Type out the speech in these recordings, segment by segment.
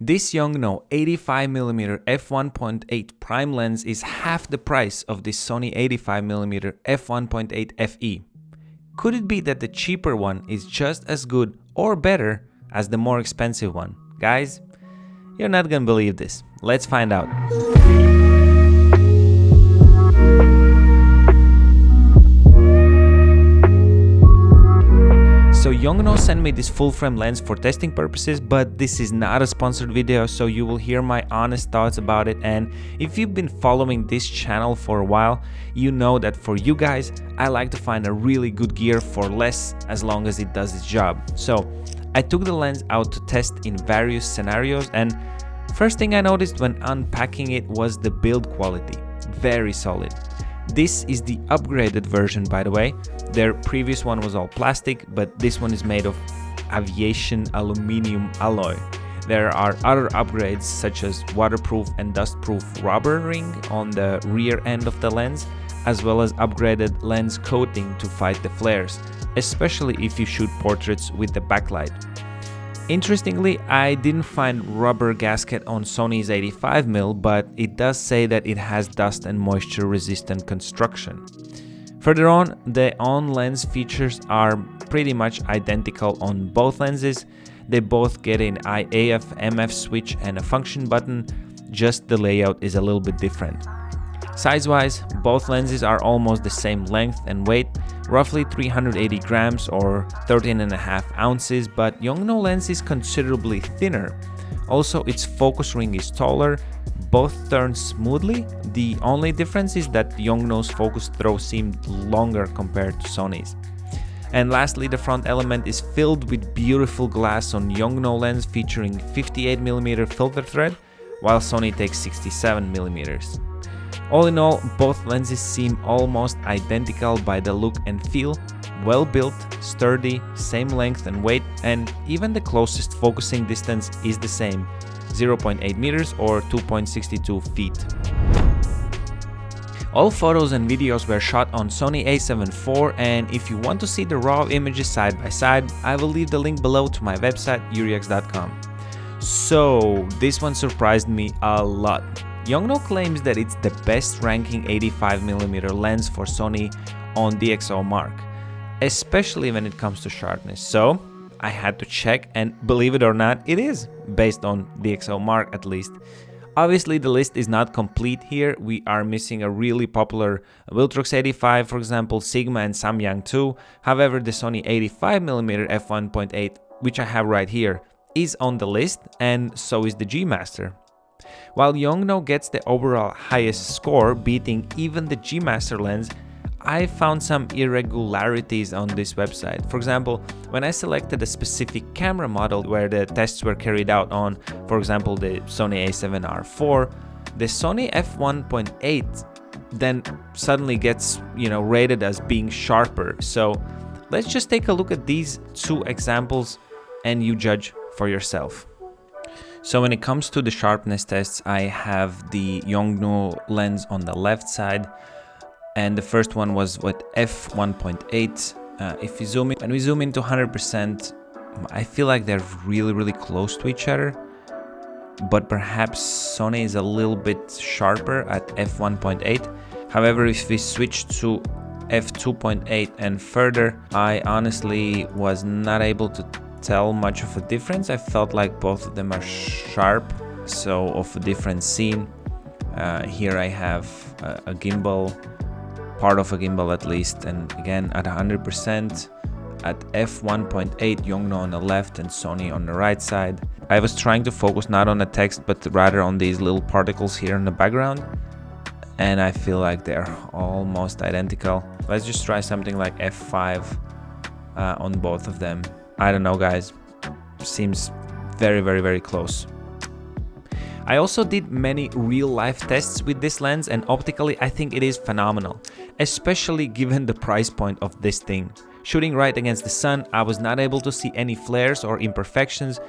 This Yongnuo 85mm f1.8 prime lens is half the price of this Sony 85mm f1.8 FE. Could it be that the cheaper one is just as good or better as the more expensive one? Guys, you're not gonna believe this. Let's find out. So Yongnuo sent me this full frame lens for testing purposes, but this is not a sponsored video, so you will hear my honest thoughts about it. And if you've been following this channel for a while, you know that for you guys, I like to find a really good gear for less as long as it does its job. So I took the lens out to test in various scenarios, and first thing I noticed when unpacking it was the build quality. Very solid. This is the upgraded version, by the way. Their previous one was all plastic, but this one is made of aviation aluminum alloy. There are other upgrades such as waterproof and dustproof rubber ring on the rear end of the lens, as well as upgraded lens coating to fight the flares, especially if you shoot portraits with the backlight. Interestingly, I didn't find rubber gasket on Sony's 85mm, but it does say that it has dust and moisture resistant construction. Further on, the on-lens features are pretty much identical on both lenses. They both get an AF/MF switch and a function button, just the layout is a little bit different. Size-wise, both lenses are almost the same length and weight, roughly 380 grams or 13.5 ounces, but Yongnuo lens is considerably thinner. Also, its focus ring is taller, both turn smoothly. The only difference is that Yongnuo's focus throw seemed longer compared to Sony's. And lastly, the front element is filled with beautiful glass on Yongnuo lens featuring 58mm filter thread, while Sony takes 67mm. All in all, both lenses seem almost identical by the look and feel, well built, sturdy, same length and weight, and even the closest focusing distance is the same, 0.8 meters or 2.62 feet. All photos and videos were shot on Sony a7 IV, and if you want to see the raw images side by side, I will leave the link below to my website yuriax.com. So this one surprised me a lot. Yongnuo claims that it's the best ranking 85mm lens for Sony on DxOMark, especially when it comes to sharpness. So I had to check, and believe it or not, it is based on DxOMark at least. Obviously the list is not complete here. We are missing a really popular Viltrox 85, for example, Sigma and Samyang 2. However, the Sony 85mm f1.8, which I have right here, is on the list, and so is the G Master. While Yongnuo gets the overall highest score, beating even the G Master lens, I found some irregularities on this website. For example, when I selected a specific camera model where the tests were carried out on, for example, the Sony a7R IV, the Sony f1.8 then suddenly gets, rated as being sharper. So let's just take a look at these two examples and you judge for yourself. So when it comes to the sharpness tests, I have the Yongnuo lens on the left side, and the first one was with f1.8. If we zoom in, when we zoom into 100%, I feel like they're really close to each other, but perhaps Sony is a little bit sharper at f1.8. However, if we switch to f2.8 and further, I honestly was not able to tell much of a difference. I felt like both of them are sharp, so of a different scene. Here I have a gimbal, part of a gimbal at least, and again at 100% at f1.8, Yongnuo on the left and Sony on the right side. I was trying to focus not on the text but rather on these little particles here in the background, and I feel like they're almost identical. Let's just try something like f5 on both of them. I don't know, guys, seems very close. I also did many real-life tests with this lens, and optically I think it is phenomenal, especially given the price point of this thing. Shooting right against the sun, I was not able to see any flares or imperfections.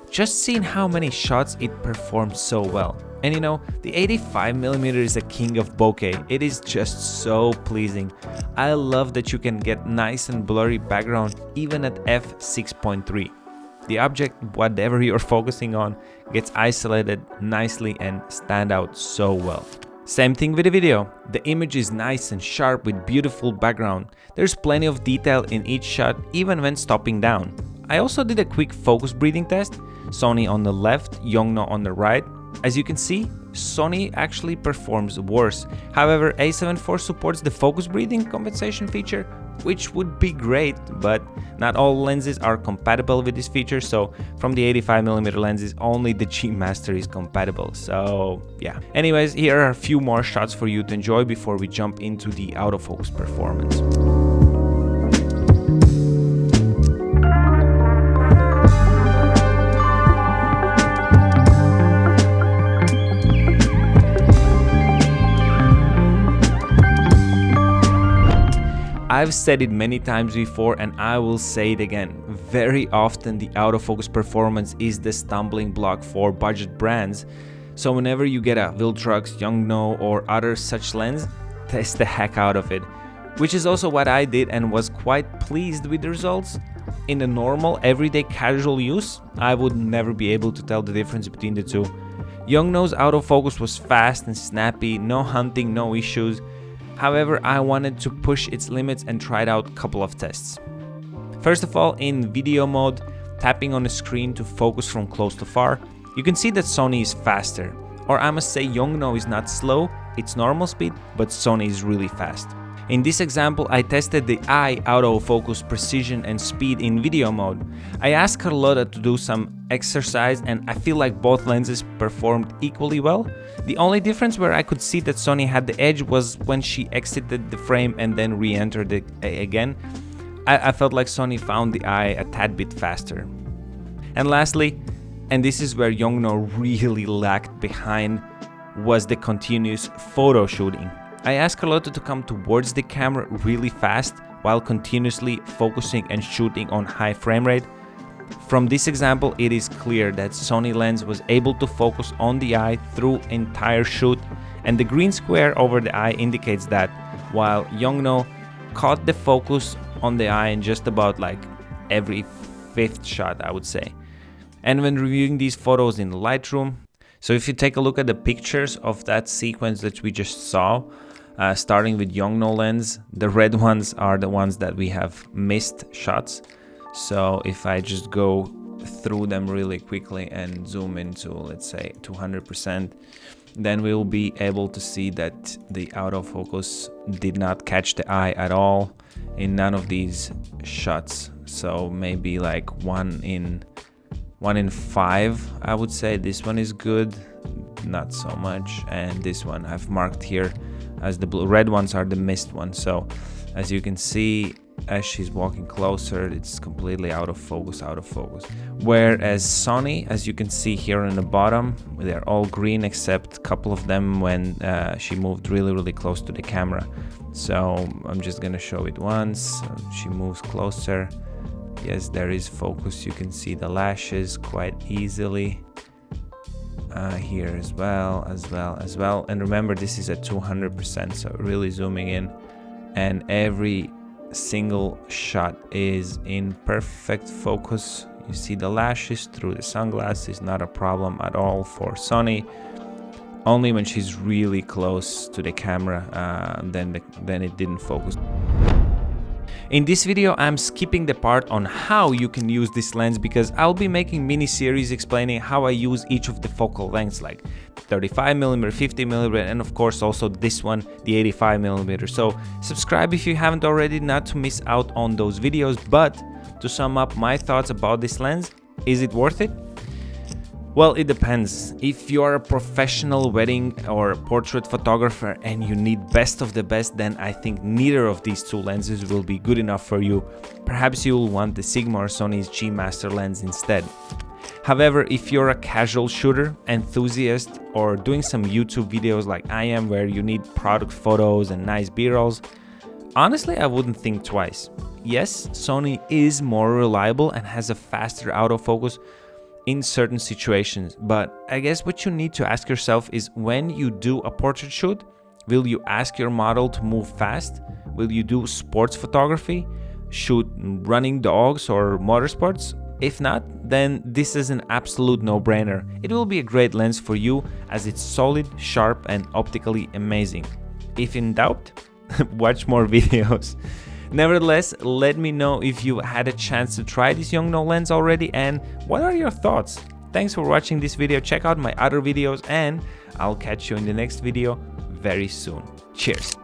Just seeing how many shots it performed so well. And the 85mm is a king of bokeh. It is just so pleasing. I love that you can get nice and blurry background even at f6.3. the object, whatever you're focusing on, gets isolated nicely and stand out so well. Same thing with the video. The image is nice and sharp with beautiful background. There's plenty of detail in each shot, even when stopping down. I also did a quick focus breathing test. Sony on the left, Yongnuo on the right. As you can see, Sony actually performs worse. However, A7 IV supports the focus breathing compensation feature, which would be great, but not all lenses are compatible with this feature, so from the 85mm lenses, only the G Master is compatible, so yeah. Anyways, here are a few more shots for you to enjoy before we jump into the autofocus performance. I've said it many times before and I will say it again. Very often the autofocus performance is the stumbling block for budget brands. So whenever you get a Viltrox, Yongnuo or other such lens, test the heck out of it. Which is also what I did and was quite pleased with the results. In the normal, everyday casual use, I would never be able to tell the difference between the two. Yongnuo's autofocus was fast and snappy, no hunting, no issues. However, I wanted to push its limits and tried out a couple of tests. First of all, in video mode, tapping on the screen to focus from close to far, you can see that Sony is faster. Or I must say Yongnuo is not slow, it's normal speed, but Sony is really fast. In this example, I tested the eye autofocus precision and speed in video mode. I asked Carlotta to do some exercise and I feel like both lenses performed equally well. The only difference where I could see that Sony had the edge was when she exited the frame and then re-entered it again. I felt like Sony found the eye a tad bit faster. And lastly, and this is where Yongnuo really lagged behind, was the continuous photo shooting. I asked Carlotta to come towards the camera really fast while continuously focusing and shooting on high frame rate. From this example, it is clear that Sony lens was able to focus on the eye through entire shoot, and the green square over the eye indicates that, while Yongnuo caught the focus on the eye in just about like every fifth shot, I would say. And when reviewing these photos in Lightroom, so if you take a look at the pictures of that sequence that we just saw, starting with Yongnuo lens, the red ones are the ones that we have missed shots. So if I just go through them really quickly and zoom into, let's say, 200%, then we'll be able to see that the autofocus did not catch the eye at all in none of these shots. So maybe like one in 5, I would say. This one is good, not so much, and this one I've marked here as the blue. Red ones are the missed ones. So as you can see, as she's walking closer, it's completely out of focus. Whereas Sony, as you can see here on the bottom, they're all green except a couple of them when she moved really close to the camera. So I'm just gonna show it once. She moves closer. Yes, there is focus. You can see the lashes quite easily. Here as well. And remember, this is at 200%, so really zooming in, and every single shot is in perfect focus. You see the lashes through the sunglasses, not a problem at all for Sony. Only when she's really close to the camera, then it didn't focus. In this video, I'm skipping the part on how you can use this lens because I'll be making mini series explaining how I use each of the focal lengths, like 35mm, 50mm, and of course also this one, the 85mm. So subscribe if you haven't already, not to miss out on those videos. But to sum up my thoughts about this lens, is it worth it? Well, it depends. If you're a professional wedding or portrait photographer and you need best of the best, then I think neither of these two lenses will be good enough for you. Perhaps you'll want the Sigma or Sony's G Master lens instead. However, if you're a casual shooter, enthusiast, or doing some YouTube videos like I am where you need product photos and nice B-rolls, honestly, I wouldn't think twice. Yes, Sony is more reliable and has a faster autofocus in certain situations, but I guess what you need to ask yourself is, when you do a portrait shoot, will you ask your model to move fast? Will you do sports photography, shoot running dogs or motorsports? If not, then this is an absolute no-brainer. It will be a great lens for you as it's solid, sharp and optically amazing. If in doubt, watch more videos. Nevertheless, let me know if you had a chance to try this Yongnuo lens already and what are your thoughts. Thanks for watching this video, check out my other videos and I'll catch you in the next video very soon. Cheers!